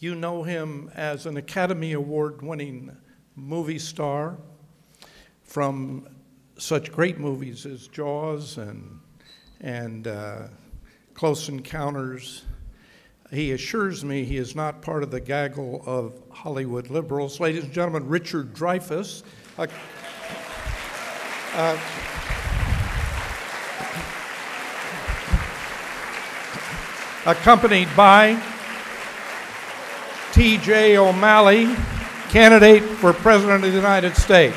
You know him as an Academy Award-winning movie star from such great movies as Jaws and Close Encounters. He assures me he is not part of the gaggle of Hollywood liberals. Ladies and gentlemen, Richard Dreyfuss, accompanied by T.J. O'Malley, candidate for President of the United States.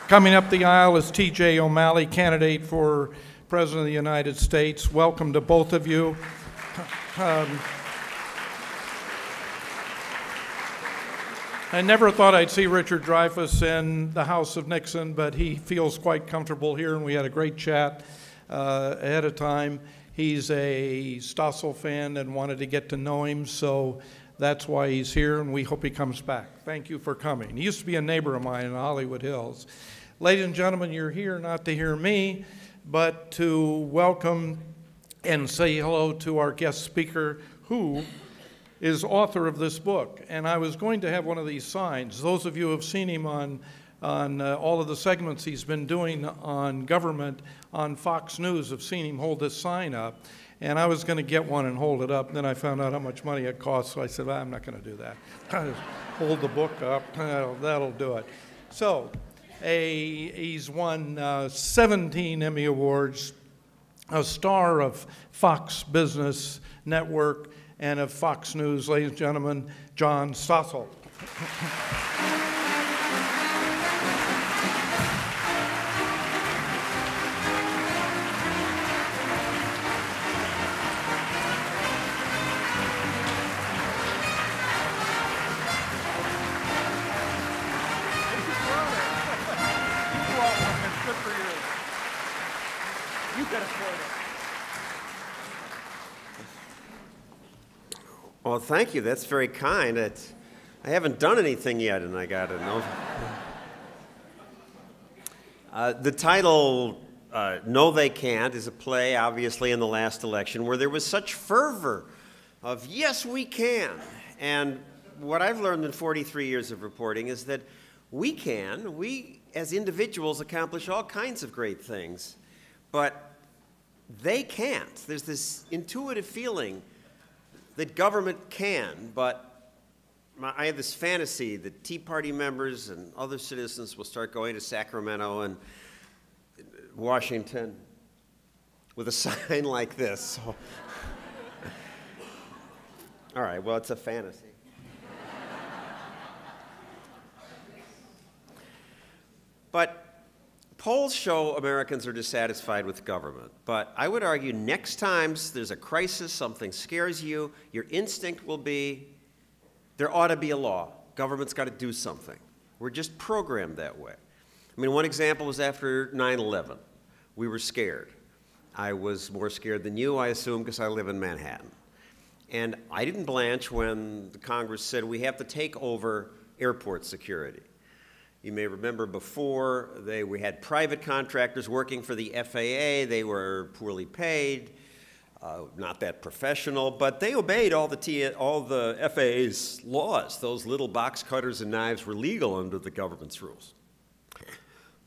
Coming up the aisle is T.J. O'Malley, candidate for President of the United States. Welcome to both of you. I never thought I'd see Richard Dreyfuss in the House of Nixon, but he feels quite comfortable here, and we had a great chat ahead of time. He's a Stossel fan and wanted to get to know him, so that's why he's here, and we hope he comes back. Thank you for coming. He used to be a neighbor of mine in Hollywood Hills. Ladies and gentlemen, you're here not to hear me, but to welcome and say hello to our guest speaker, who is author of this book. And I was going to have one of these signs. Those of you who have seen him on all of the segments he's been doing on government on Fox News have seen him hold this sign up. And I was going to get one and hold it up. And then I found out how much money it cost, so I said, I'm not going to do that. Just hold the book up. That'll do it. So he's won 17 Emmy Awards, a star of Fox Business Network and of Fox News. Ladies and gentlemen, John Stossel. Well, thank you. That's very kind. I haven't done anything yet, and I got to know. The title, No They Can't, is a play, obviously, in the last election where there was such fervor of, yes, we can. And what I've learned in 43 years of reporting is that we can. We, as individuals, accomplish all kinds of great things, but they can't. There's this intuitive feeling that government can, but I have this fantasy that Tea Party members and other citizens will start going to Sacramento and Washington with a sign like this. So. All right, well, it's a fantasy. But polls show Americans are dissatisfied with government, but I would argue next time there's a crisis, something scares you, your instinct will be, there ought to be a law. Government's got to do something. We're just programmed that way. I mean, one example was after 9/11. We were scared. I was more scared than you, I assume, because I live in Manhattan. And I didn't blanch when the Congress said we have to take over airport security. You may remember before, we had private contractors working for the FAA. They were poorly paid, not that professional, but they obeyed all the FAA's laws. Those little box cutters and knives were legal under the government's rules.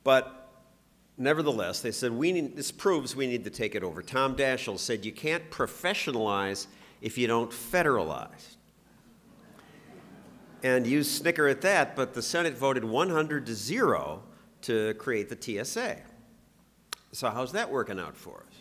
But nevertheless, they said, this proves we need to take it over. Tom Daschle said, you can't professionalize if you don't federalize. And you snicker at that, but the Senate voted 100-0 to create the TSA. So how's that working out for us?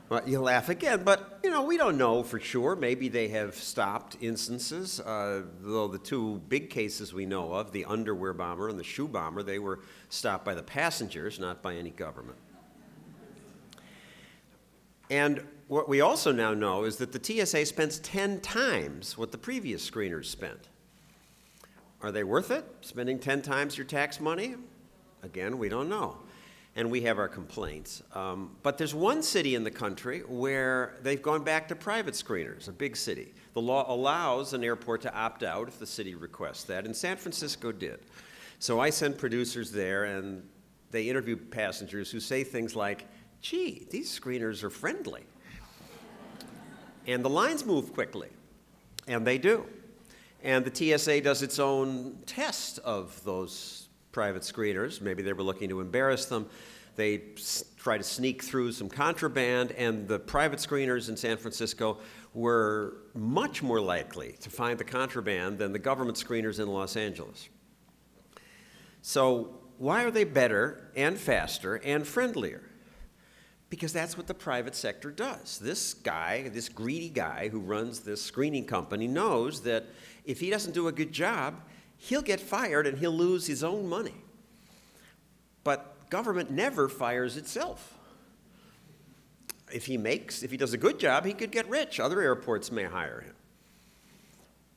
Well, you laugh again, but you know, we don't know for sure. Maybe they have stopped instances, though the two big cases we know of, the underwear bomber and the shoe bomber, they were stopped by the passengers, not by any government. And what we also now know is that the TSA spends 10 times what the previous screeners spent. Are they worth it, spending 10 times your tax money? Again, we don't know. And we have our complaints. But there's one city in the country where they've gone back to private screeners, a big city. The law allows an airport to opt out if the city requests that, and San Francisco did. So I sent producers there, and they interview passengers who say things like, gee, these screeners are friendly. And the lines move quickly, and they do. And the TSA does its own test of those private screeners. Maybe they were looking to embarrass them. They try to sneak through some contraband, and the private screeners in San Francisco were much more likely to find the contraband than the government screeners in Los Angeles. So why are they better and faster and friendlier? Because that's what the private sector does. This guy, this greedy guy who runs this screening company knows that if he doesn't do a good job, he'll get fired and he'll lose his own money. But government never fires itself. If he does a good job, he could get rich. Other airports may hire him.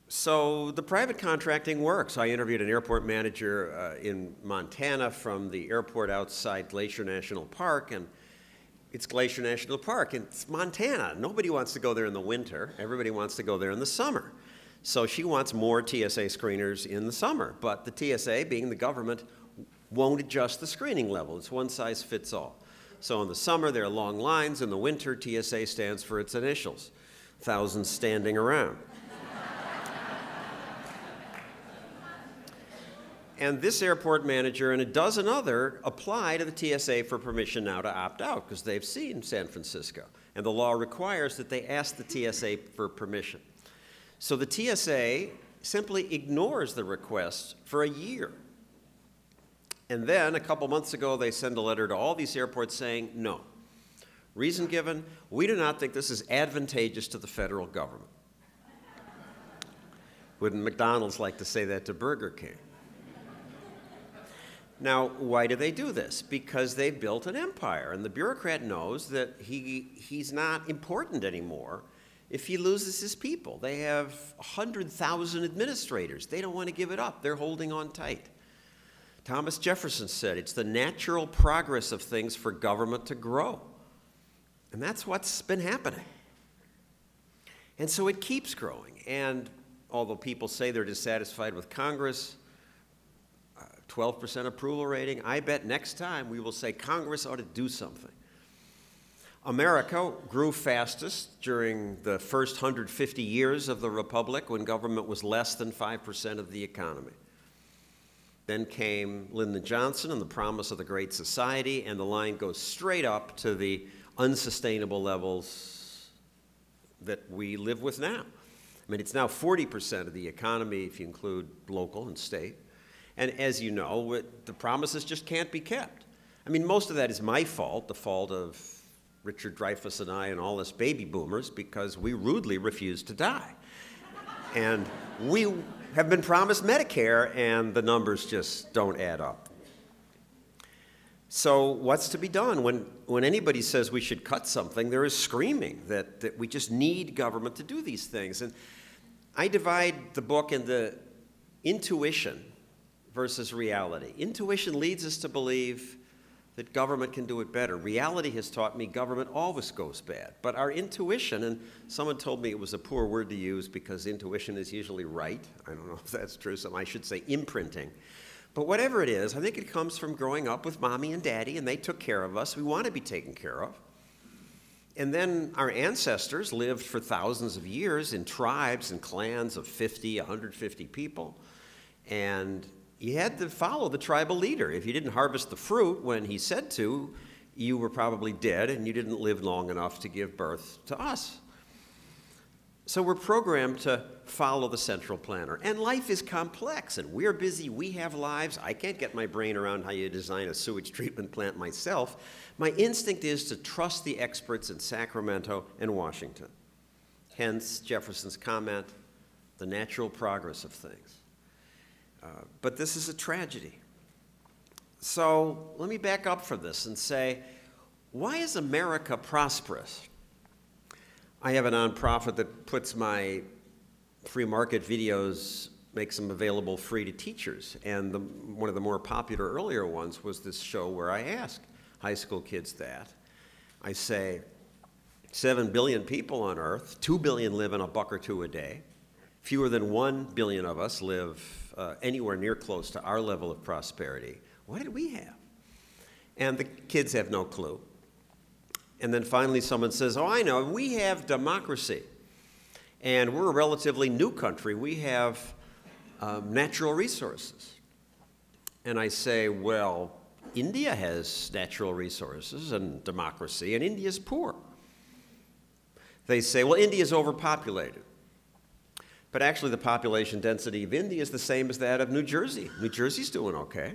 So the private contracting works. I interviewed an airport manager in Montana from the airport outside Glacier National Park, and it's Glacier National Park, and it's Montana. Nobody wants to go there in the winter. Everybody wants to go there in the summer. So she wants more TSA screeners in the summer, but the TSA, being the government, won't adjust the screening level. It's one size fits all. So in the summer, there are long lines. In the winter, TSA stands for its initials. Thousands standing around. And this airport manager and a dozen other apply to the TSA for permission now to opt out because they've seen San Francisco. And the law requires that they ask the TSA for permission. So the TSA simply ignores the request for a year. And then a couple months ago, they send a letter to all these airports saying, no. Reason given, we do not think this is advantageous to the federal government. Wouldn't McDonald's like to say that to Burger King? Now, why do they do this? Because they've built an empire, and the bureaucrat knows that he's not important anymore if he loses his people. They have 100,000 administrators. They don't want to give it up. They're holding on tight. Thomas Jefferson said, it's the natural progress of things for government to grow. And that's what's been happening. And so it keeps growing. And although people say they're dissatisfied with Congress, 12% approval rating, I bet next time we will say Congress ought to do something. America grew fastest during the first 150 years of the Republic when government was less than 5% of the economy. Then came Lyndon Johnson and the promise of the Great Society, and the line goes straight up to the unsustainable levels that we live with now. I mean, it's now 40% of the economy if you include local and state. And as you know, the promises just can't be kept. I mean, most of that is my fault, the fault of Richard Dreyfuss and I and all us baby boomers, because we rudely refused to die. And we have been promised Medicare, and the numbers just don't add up. So what's to be done? When anybody says we should cut something, there is screaming that we just need government to do these things. And I divide the book into intuition versus reality. Intuition leads us to believe that government can do it better. Reality has taught me government always goes bad. But our intuition, and someone told me it was a poor word to use because intuition is usually right. I don't know if that's true. I should say imprinting. But whatever it is, I think it comes from growing up with mommy and daddy, and they took care of us. We want to be taken care of. And then our ancestors lived for thousands of years in tribes and clans of 50, 150 people. And you had to follow the tribal leader. If you didn't harvest the fruit when he said to, you were probably dead and you didn't live long enough to give birth to us. So we're programmed to follow the central planner. And life is complex, and we're busy, we have lives. I can't get my brain around how you design a sewage treatment plant myself. My instinct is to trust the experts in Sacramento and Washington. Hence Jefferson's comment, the natural progress of things. But this is a tragedy. So let me back up from this and say, why is America prosperous? I have a nonprofit that puts my free market videos, makes them available free to teachers. And one of the more popular earlier ones was this show where I ask high school kids that. I say, 7 billion people on Earth, 2 billion live on $1 or $2 a day. Fewer than 1 billion of us live anywhere near close to our level of prosperity. What did we have? And the kids have no clue. And then finally someone says, oh, I know, we have democracy. And we're a relatively new country. We have natural resources. And I say, well, India has natural resources and democracy, and India's poor. They say, well, India's overpopulated. But actually, the population density of India is the same as that of New Jersey. New Jersey's doing okay.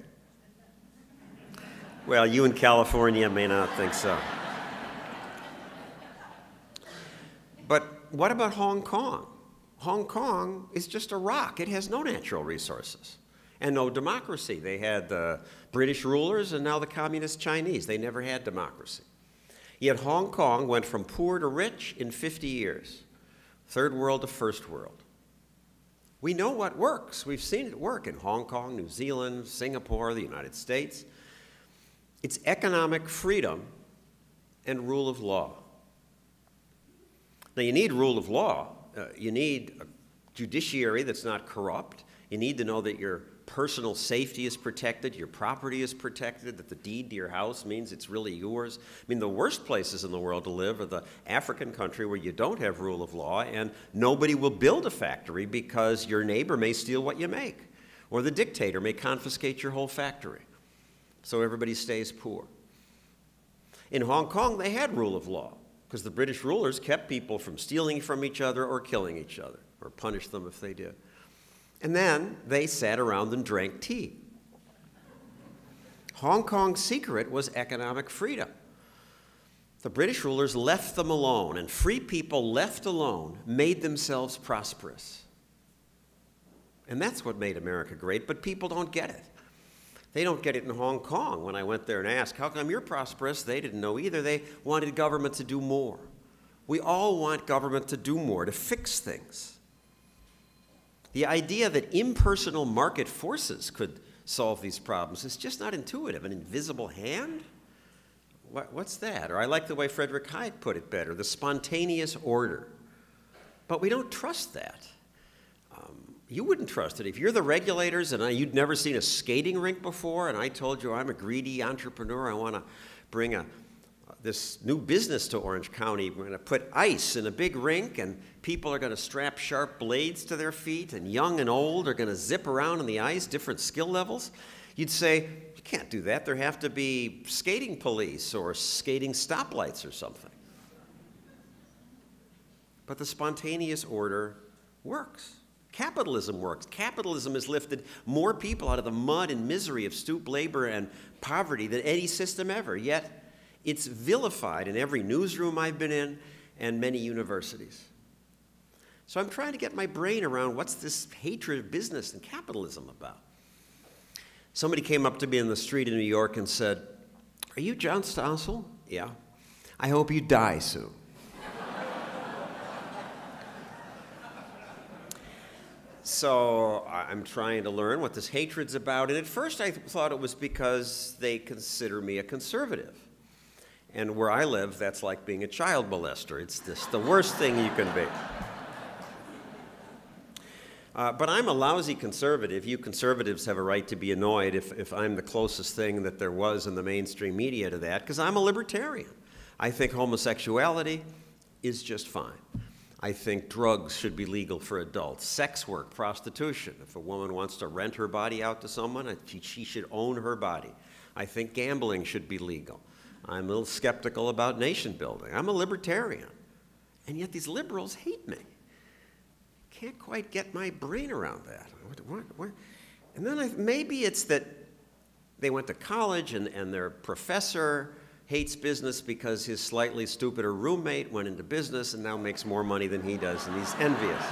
Well, you in California may not think so. But what about Hong Kong? Hong Kong is just a rock. It has no natural resources and no democracy. They had the British rulers and now the communist Chinese. They never had democracy. Yet Hong Kong went from poor to rich in 50 years, third world to first world. We know what works. We've seen it work in Hong Kong, New Zealand, Singapore, the United States. It's economic freedom and rule of law. Now, you need rule of law. You need a judiciary that's not corrupt. You need to know that your personal safety is protected, your property is protected, that the deed to your house means it's really yours. I mean, the worst places in the world to live are the African country where you don't have rule of law and nobody will build a factory because your neighbor may steal what you make, or the dictator may confiscate your whole factory. So everybody stays poor. In Hong Kong, they had rule of law because the British rulers kept people from stealing from each other or killing each other, or punished them if they did. And then they sat around and drank tea. Hong Kong's secret was economic freedom. The British rulers left them alone, and free people left alone made themselves prosperous. And that's what made America great, but people don't get it. They don't get it in Hong Kong. When I went there and asked, how come you're prosperous? They didn't know either. They wanted government to do more. We all want government to do more, to fix things. The idea that impersonal market forces could solve these problems is just not intuitive. An invisible hand? What's that? Or I like the way Frederick Hayek put it better, the spontaneous order. But we don't trust that. You wouldn't trust it. If you're the regulators and you'd never seen a skating rink before, and I told you I'm a greedy entrepreneur, I want to bring this new business to Orange County. We're going to put ice in a big rink, and people are going to strap sharp blades to their feet, and young and old are going to zip around in the ice, different skill levels. You'd say, you can't do that. There have to be skating police or skating stoplights or something. But the spontaneous order works. Capitalism works. Capitalism has lifted more people out of the mud and misery of stoop labor and poverty than any system ever. Yet, it's vilified in every newsroom I've been in and many universities. So I'm trying to get my brain around what's this hatred of business and capitalism about. Somebody came up to me in the street in New York and said, are you John Stossel? Yeah. I hope you die soon. So I'm trying to learn what this hatred's about. And at first I thought it was because they consider me a conservative. And where I live, that's like being a child molester. It's just the worst thing you can be. But I'm a lousy conservative. You conservatives have a right to be annoyed if I'm the closest thing that there was in the mainstream media to that, because I'm a libertarian. I think homosexuality is just fine. I think drugs should be legal for adults. Sex work, prostitution. If a woman wants to rent her body out to someone, she should own her body. I think gambling should be legal. I'm a little skeptical about nation building. I'm a libertarian. And yet these liberals hate me. Can't quite get my brain around that. What? And then maybe it's that they went to college and their professor hates business because his slightly stupider roommate went into business and now makes more money than he does, and he's envious.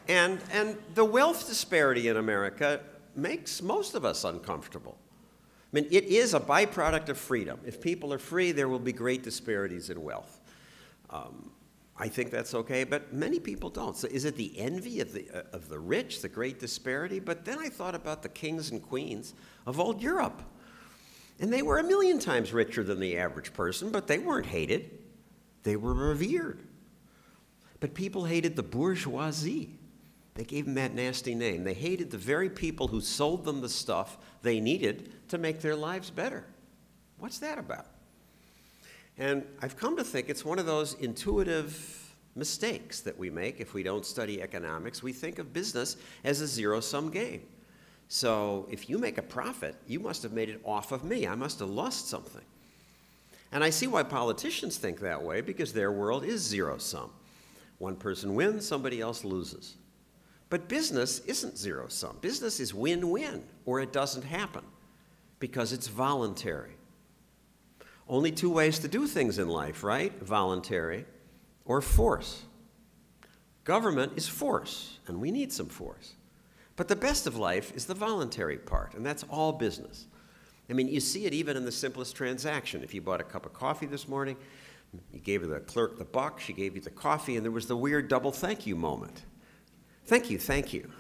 And the wealth disparity in America makes most of us uncomfortable. I mean, it is a byproduct of freedom. If people are free, there will be great disparities in wealth. I think that's okay, but many people don't. So is it the envy of the rich, the great disparity? But then I thought about the kings and queens of old Europe. And they were 1,000,000 times richer than the average person, but they weren't hated. They were revered. But people hated the bourgeoisie. They gave them that nasty name. They hated the very people who sold them the stuff they needed to make their lives better. What's that about? And I've come to think it's one of those intuitive mistakes that we make if we don't study economics. We think of business as a zero-sum game. So if you make a profit, you must have made it off of me. I must have lost something. And I see why politicians think that way, because their world is zero-sum. One person wins, somebody else loses. But business isn't zero-sum. Business is win-win, or it doesn't happen, because it's voluntary. Only two ways to do things in life, right? Voluntary or force. Government is force, and we need some force. But the best of life is the voluntary part, and that's all business. I mean, you see it even in the simplest transaction. If you bought a cup of coffee this morning, you gave the clerk the buck, she gave you the coffee, and there was the weird double thank you moment. Thank you, thank you.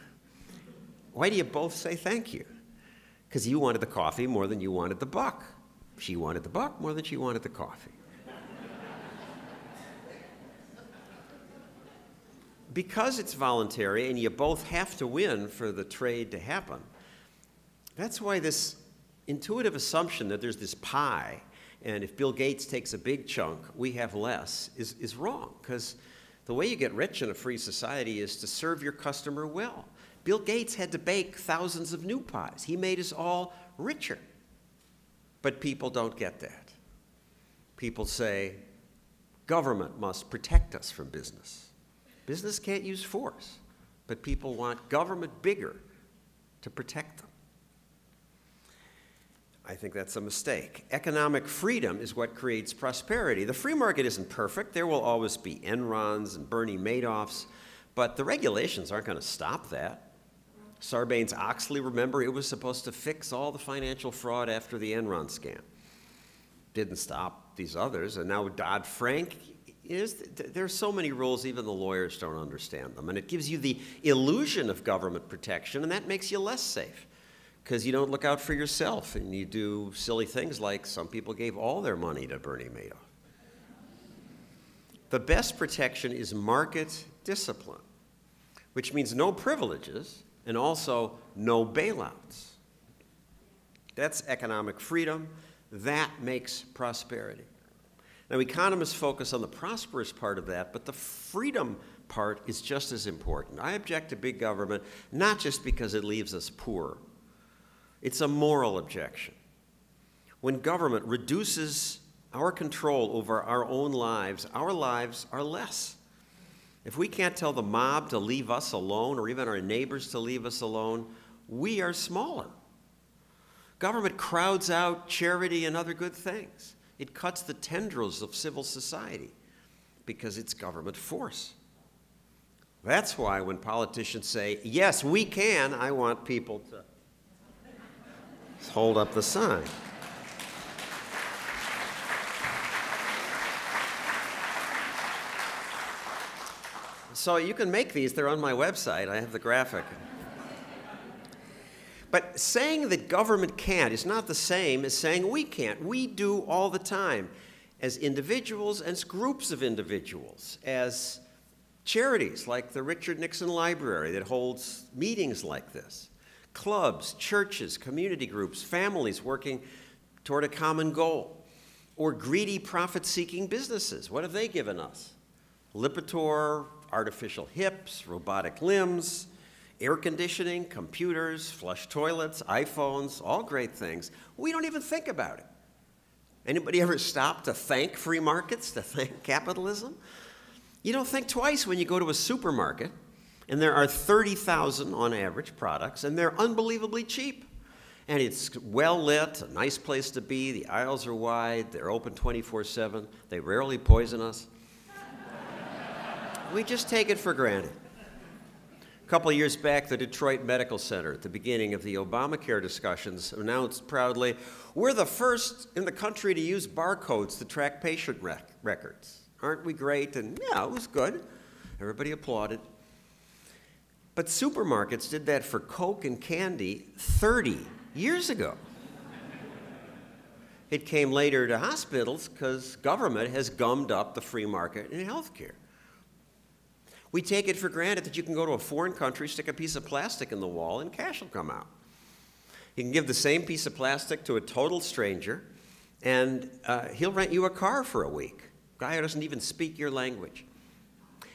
Why do you both say thank you? Because you wanted the coffee more than you wanted the buck. She wanted the buck more than she wanted the coffee. Because it's voluntary and you both have to win for the trade to happen, that's why this intuitive assumption that there's this pie, and if Bill Gates takes a big chunk, we have less, is wrong. Because the way you get rich in a free society is to serve your customer well. Bill Gates had to bake thousands of new pies. He made us all richer. But people don't get that. People say, government must protect us from business. Business can't use force, but people want government bigger to protect them. I think that's a mistake. Economic freedom is what creates prosperity. The free market isn't perfect. There will always be Enrons and Bernie Madoffs, but the regulations aren't going to stop that. Sarbanes-Oxley, remember, it was supposed to fix all the financial fraud after the Enron scam. Didn't stop these others, and now Dodd-Frank, there's so many rules, even the lawyers don't understand them, and it gives you the illusion of government protection, and that makes you less safe, because you don't look out for yourself, and you do silly things like some people gave all their money to Bernie Madoff. The best protection is market discipline, which means no privileges, and also no bailouts. That's economic freedom. That makes prosperity. Now, economists focus on the prosperous part of that, but the freedom part is just as important. I object to big government, not just because it leaves us poor. It's a moral objection. When government reduces our control over our own lives, our lives are less. If we can't tell the mob to leave us alone, or even our neighbors to leave us alone, we are smaller. Government crowds out charity and other good things. It cuts the tendrils of civil society because it's government force. That's why when politicians say, yes, we can, I want people to hold up the sign. So you can make these. They're on my website. I have the graphic. But saying that government can't is not the same as saying we can't. We do all the time as individuals, as groups of individuals, as charities like the Richard Nixon Library that holds meetings like this, clubs, churches, community groups, families working toward a common goal, or greedy profit-seeking businesses. What have they given us? Lipitor, artificial hips, robotic limbs, air conditioning, computers, flush toilets, iPhones, all great things. We don't even think about it. Anybody ever stop to thank free markets, to thank capitalism? You don't think twice when you go to a supermarket, and there are 30,000 on average products, and they're unbelievably cheap. And it's well lit, a nice place to be, the aisles are wide, they're open 24/7, they rarely poison us. We just take it for granted. A couple of years back, the Detroit Medical Center, at the beginning of the Obamacare discussions, announced proudly, we're the first in the country to use barcodes to track patient records. Aren't we great? And yeah, it was good. Everybody applauded. But supermarkets did that for Coke and candy 30 years ago. It came later to hospitals because government has gummed up the free market in healthcare. We take it for granted that you can go to a foreign country, stick a piece of plastic in the wall, and cash will come out. He can give the same piece of plastic to a total stranger, and he'll rent you a car for a week. Guy who doesn't even speak your language.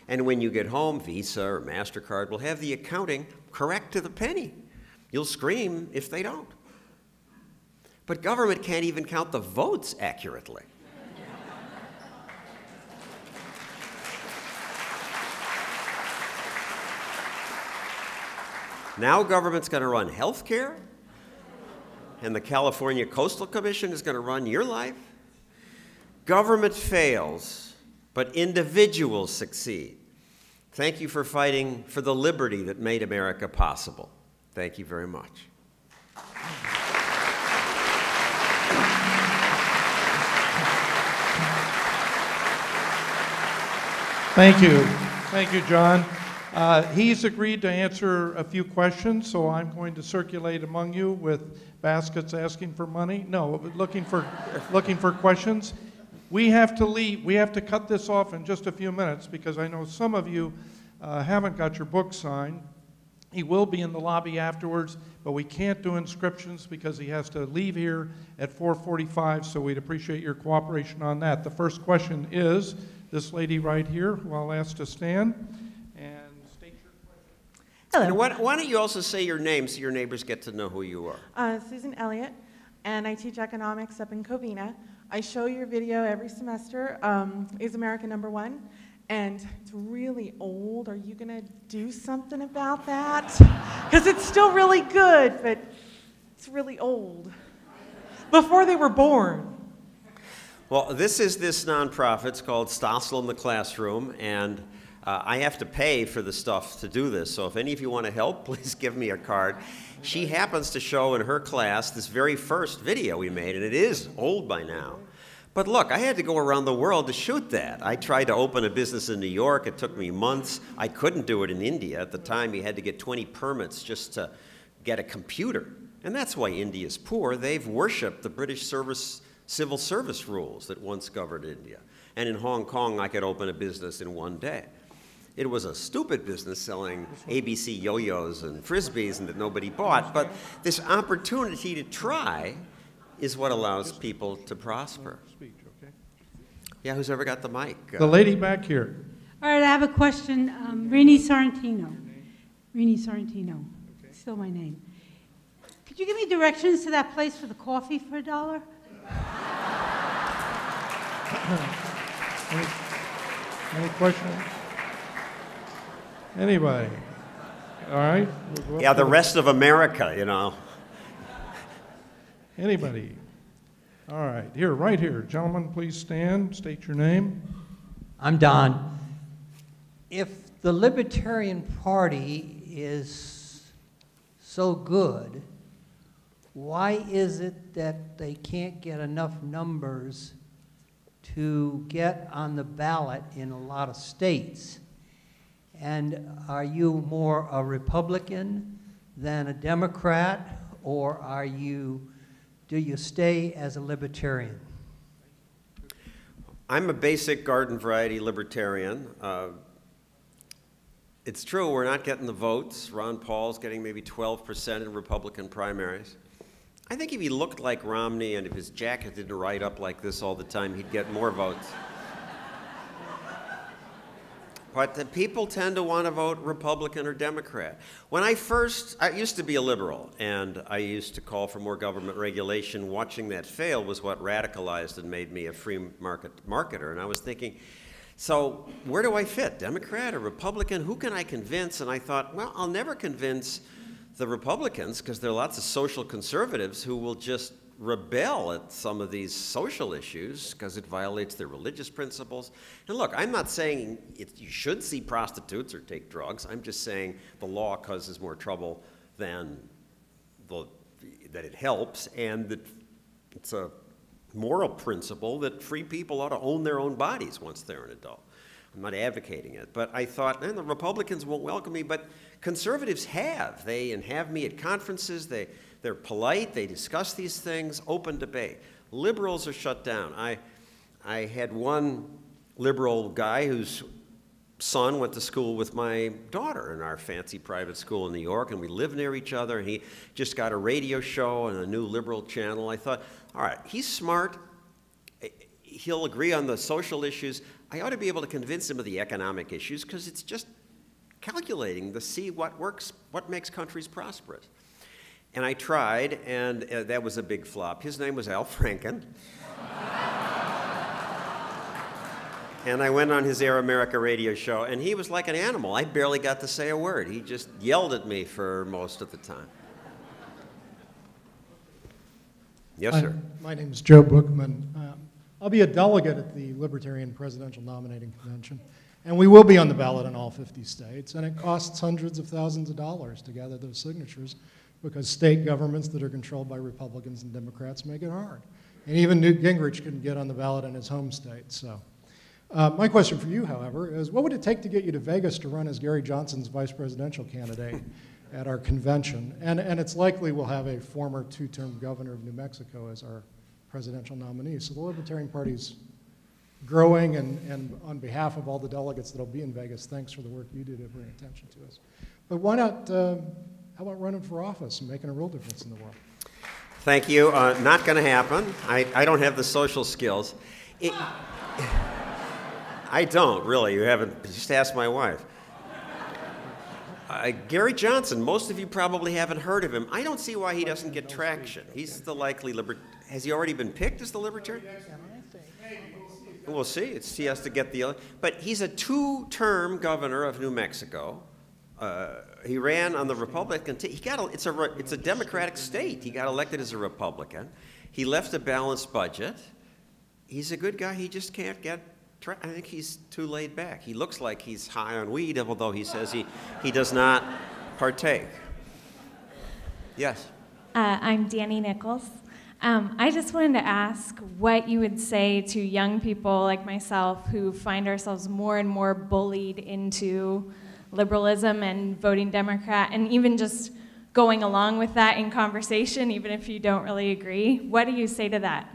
And when you get home, Visa or MasterCard will have the accounting correct to the penny. You'll scream if they don't. But government can't even count the votes accurately. Now government's going to run health care, and the California Coastal Commission is going to run your life. Government fails, but individuals succeed. Thank you for fighting for the liberty that made America possible. Thank you very much. Thank you. Thank you, John. He's agreed to answer a few questions, so I'm going to circulate among you with baskets asking for money. No, looking for questions. We have to leave. We have to cut this off in just a few minutes because I know some of you haven't got your book signed. He will be in the lobby afterwards, but we can't do inscriptions because he has to leave here at 4:45, so we'd appreciate your cooperation on that. The first question is this lady right here, who I'll ask to stand and state your question. Hello. And why don't you also say your name so your neighbors get to know who you are? Susan Elliott, and I teach economics up in Covina. I show your video every semester, Is America #1? And it's really old. Are you going to do something about that? Because it's still really good, but it's really old. Before they were born. Well, this nonprofit. It's called Stossel in the Classroom, and I have to pay for the stuff to do this. So if any of you want to help, please give me a card. She happens to show in her class this very first video we made, and it is old by now. But look, I had to go around the world to shoot that. I tried to open a business in New York. It took me months. I couldn't do it in India. At the time, you had to get 20 permits just to get a computer. And that's why India's poor. They've worshipped the British civil service rules that once governed India. And in Hong Kong, I could open a business in one day. It was a stupid business selling ABC yo-yos and Frisbees and that nobody bought. But this opportunity to try is what allows people to prosper. Yeah, who's ever got the mic? The lady back here. All right, I have a question. Rini Sorrentino. Rini Sorrentino. Still my name. Could you give me directions to that place for the coffee for $1? Any questions? Anybody? All right. We'll yeah, the rest of America, you know. Anybody? All right, here, right here. Gentlemen, please stand, state your name. I'm Don. If the Libertarian Party is so good, why is it that they can't get enough numbers to get on the ballot in a lot of states? And are you more a Republican than a Democrat, or do you stay as a libertarian? I'm a basic garden variety libertarian. It's true, we're not getting the votes. Ron Paul's getting maybe 12% in Republican primaries. I think if he looked like Romney and if his jacket didn't ride up like this all the time, he'd get more votes. But the people tend to want to vote Republican or Democrat. I used to be a liberal, and I used to call for more government regulation. Watching that fail was what radicalized and made me a free market marketer. And I was thinking, so where do I fit, Democrat or Republican? Who can I convince? And I thought, well, I'll never convince the Republicans because there are lots of social conservatives who will just rebel at some of these social issues because it violates their religious principles. And look, I'm not saying you should see prostitutes or take drugs. I'm just saying the law causes more trouble than that it helps, and that it's a moral principle that free people ought to own their own bodies once they're an adult. I'm not advocating it, but I thought, the Republicans won't welcome me, but conservatives have. They have me at conferences. They're polite, they discuss these things, open debate. Liberals are shut down. I had one liberal guy who's son went to school with my daughter in our fancy private school in New York, and we live near each other, and he just got a radio show and a new liberal channel. I thought, all right, he's smart. He'll agree on the social issues. I ought to be able to convince him of the economic issues because it's just calculating to see what works, what makes countries prosperous. And I tried, and that was a big flop. His name was Al Franken. And I went on his Air America radio show, and he was like an animal. I barely got to say a word. He just yelled at me for most of the time. Yes, sir. My name is Joe Bookman. I'll be a delegate at the Libertarian Presidential Nominating Convention, and we will be on the ballot in all 50 states, and it costs hundreds of thousands of dollars to gather those signatures because state governments that are controlled by Republicans and Democrats make it hard. And even Newt Gingrich couldn't get on the ballot in his home state. So, my question for you, however, is what would it take to get you to Vegas to run as Gary Johnson's vice presidential candidate at our convention? And it's likely we'll have a former two-term governor of New Mexico as our presidential nominee. So the Libertarian Party's growing, and on behalf of all the delegates that'll be in Vegas, thanks for the work you do to bring attention to us. But why not, how about running for office and making a real difference in the world? Thank you. Not going to happen. I don't have the social skills. I don't, really. You haven't, just ask my wife. Gary Johnson, most of you probably haven't heard of him. I don't see why he doesn't get traction. He's the likely has he already been picked as the Libertarian? We'll see. He has to get the, but he's a two-term governor of New Mexico. He ran on the Republican it's a Democratic state. He got elected as a Republican. He left a balanced budget. He's a good guy. He just can't get, I think he's too laid back. He looks like he's high on weed, although he says he does not partake. Yes? I'm Danny Nichols. I just wanted to ask what you would say to young people like myself who find ourselves more and more bullied into liberalism and voting Democrat, and even just going along with that in conversation, even if you don't really agree. What do you say to that?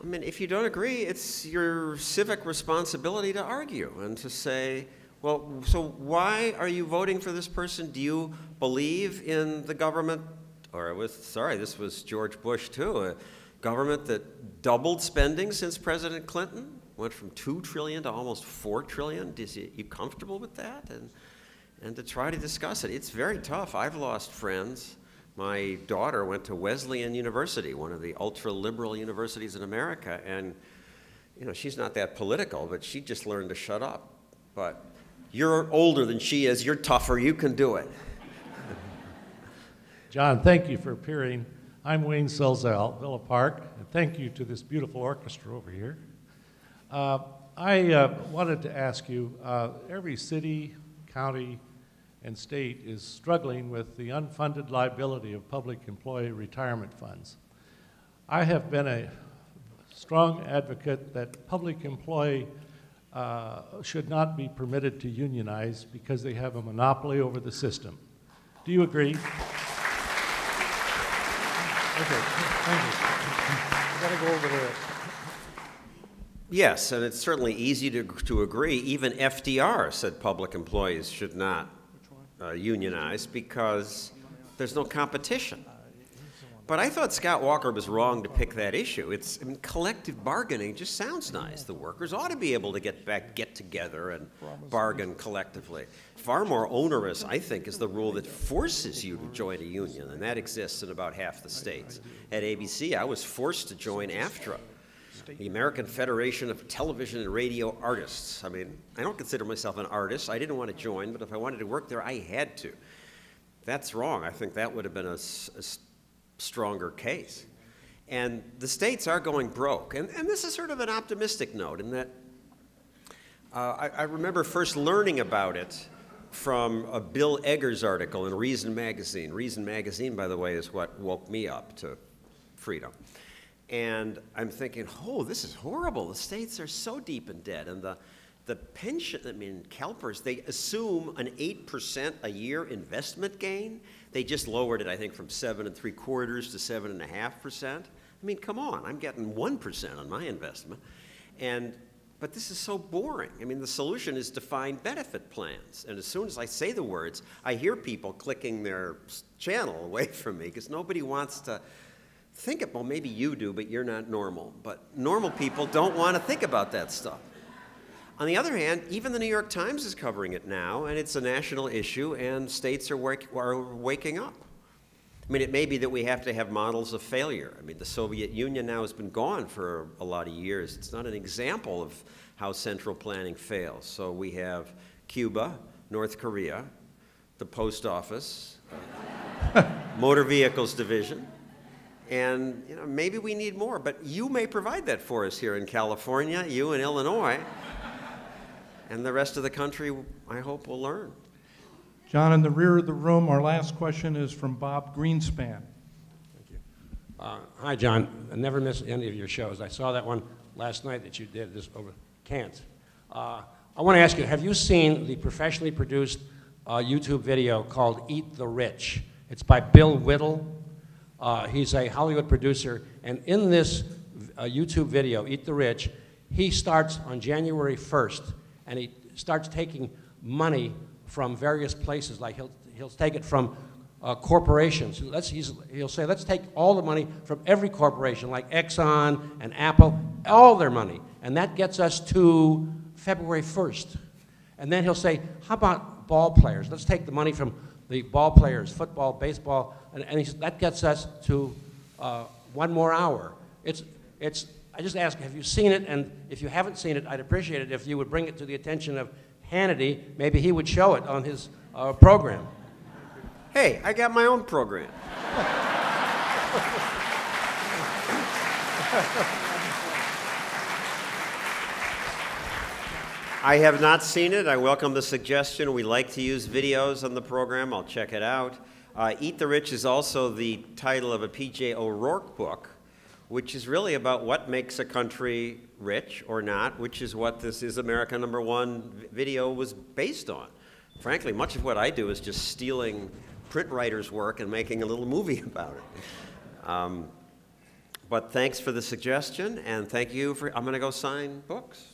I mean, if you don't agree, it's your civic responsibility to argue and to say, well, so why are you voting for this person? Do you believe in the government? Or this was George Bush too, a government that doubled spending since President Clinton, went from $2 trillion to almost $4 trillion. Are you comfortable with that? And to try to discuss it, it's very tough. I've lost friends. My daughter went to Wesleyan University, one of the ultra-liberal universities in America, and she's not that political, but she just learned to shut up. But you're older than she is, you're tougher, you can do it. John, thank you for appearing. I'm Wayne Selzell, Villa Park, and thank you to this beautiful orchestra over here. I wanted to ask you, every city, county, and state is struggling with the unfunded liability of public employee retirement funds. I have been a strong advocate that public employee should not be permitted to unionize because they have a monopoly over the system. Do you agree? Okay, thank you. I gotta go over there. Yes, and it's certainly easy to agree. Even FDR said public employees should not unionize because there's no competition. But I thought Scott Walker was wrong to pick that issue. Collective bargaining just sounds nice. The workers ought to be able to get together and bargain collectively. Far more onerous, I think, is the rule that forces you to join a union, and that exists in about half the states. At ABC, I was forced to join AFTRA, the American Federation of Television and Radio Artists. I mean, I don't consider myself an artist. I didn't want to join, but if I wanted to work there, I had to. That's wrong. I think that would have been a stronger case. And the states are going broke. And this is sort of an optimistic note in that I remember first learning about it from a Bill Eggers article in Reason Magazine. Reason Magazine, by the way, is what woke me up to freedom. And I'm thinking, oh, this is horrible. The states are so deep in debt. And the pension, CalPERS, they assume an 8% a year investment gain. They just lowered it, I think, from 7 3/4 to 7.5%. I mean, come on, I'm getting 1% on my investment. And But this is so boring. I mean, the solution is defined benefit plans. And as soon as I say the words, I hear people clicking their channel away from me because nobody wants to think of, well, maybe you do, but you're not normal. But normal people don't want to think about that stuff. On the other hand, even the New York Times is covering it now, and it's a national issue, and states are waking up. I mean, it may be that we have to have models of failure. I mean, the Soviet Union now has been gone for a lot of years. It's not an example of how central planning fails. So we have Cuba, North Korea, the post office, motor vehicles division, and maybe we need more. But you may provide that for us here in California, you in Illinois, and the rest of the country, I hope, will learn. John, in the rear of the room, our last question is from Bob Greenspan. Thank you. Hi, John. I never miss any of your shows. I saw that one last night that you did this over Cant. I want to ask you, have you seen the professionally produced YouTube video called Eat the Rich? It's by Bill Whittle. He's a Hollywood producer, and in this YouTube video, Eat the Rich, he starts on January 1st, and he starts taking money from various places. Like he'll take it from corporations. He'll say, let's take all the money from every corporation, like Exxon and Apple, all their money. And that gets us to February 1st. And then he'll say, how about ball players? Let's take the money from the ball players, football, baseball, and that gets us to 1 more hour. I just ask, have you seen it? And if you haven't seen it, I'd appreciate it if you would bring it to the attention of Hannity. Maybe he would show it on his program. Hey, I got my own program. I have not seen it. I welcome the suggestion. We like to use videos on the program. I'll check it out. Eat the Rich is also the title of a P.J. O'Rourke book, which is really about what makes a country rich or not, which is what this Is America #1 video was based on. Frankly, much of what I do is just stealing print writers' work and making a little movie about it. But thanks for the suggestion, and thank you for, I'm going to go sign books.